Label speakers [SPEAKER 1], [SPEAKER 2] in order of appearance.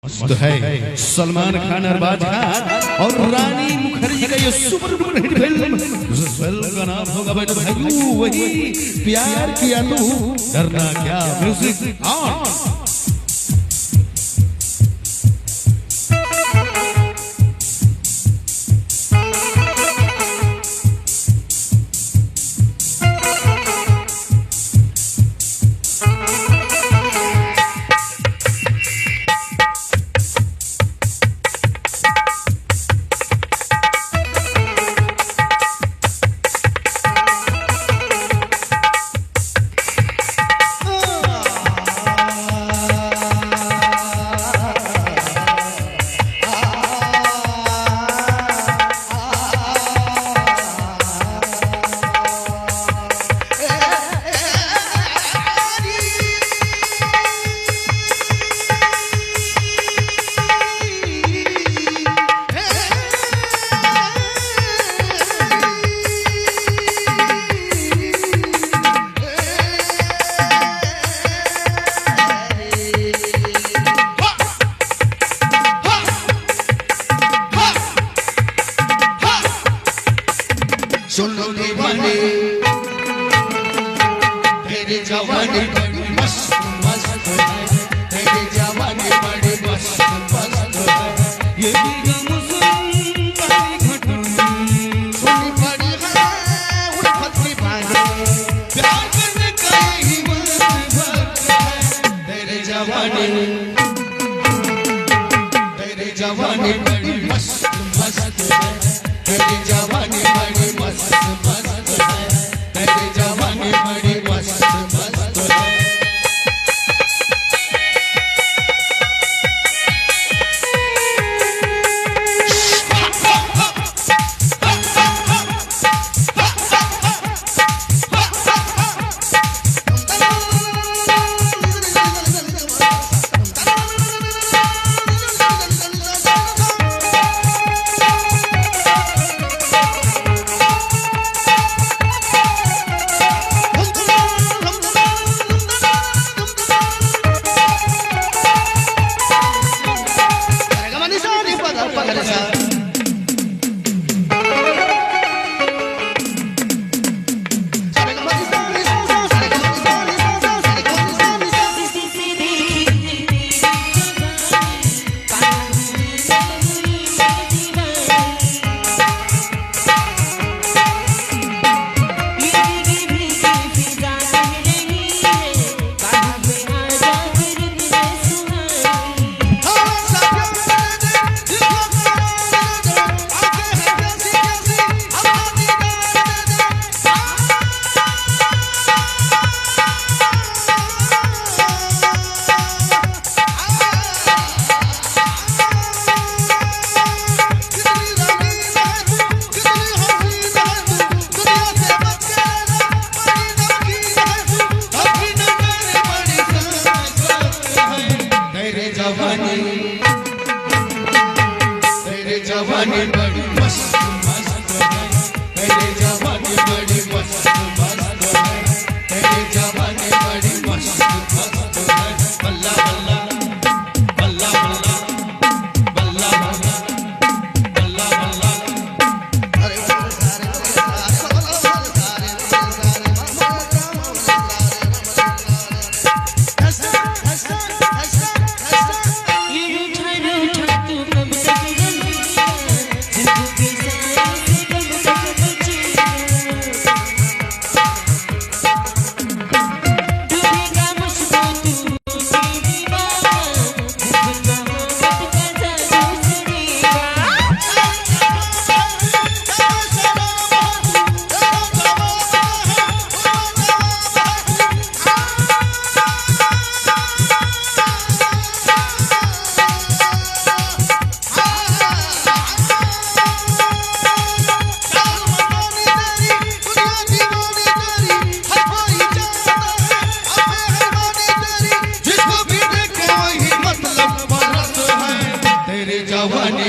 [SPEAKER 1] मस्त है सलमान खान अरबाज खान और रानी मुखर्जी का ये सुपर डुपर हिट फिल्म का नाम होगा भाई वही प्यार किया तू डरना क्या। Music on.
[SPEAKER 2] सुन लो दीवाने तेरी जवानी बड़ी मस्त मस्त है, तेरी जवानी बड़ी मस्त मस्त है। ये भी मुसलमान घटना सुनी पड़ी है उल्फत की बात, प्यार करने का ही वक्त है। तेरी जवानी बड़ी मस्त मस्त है, तेरी जवानी बड़ी मस्त मस्त है, तेरी जवानी बड़ी मस्त मस्त है। तेरी जवानी बड़ी मस्त मस्त है, तेरी जवानी बड़ी मस्त मस्त है, तेरी जवानी बड़ी मस्त मस्त है। बल्ला बल्ला बल्ला बल्ला बल्ला बल्ला बल्ला बल्ला। अरे जवानी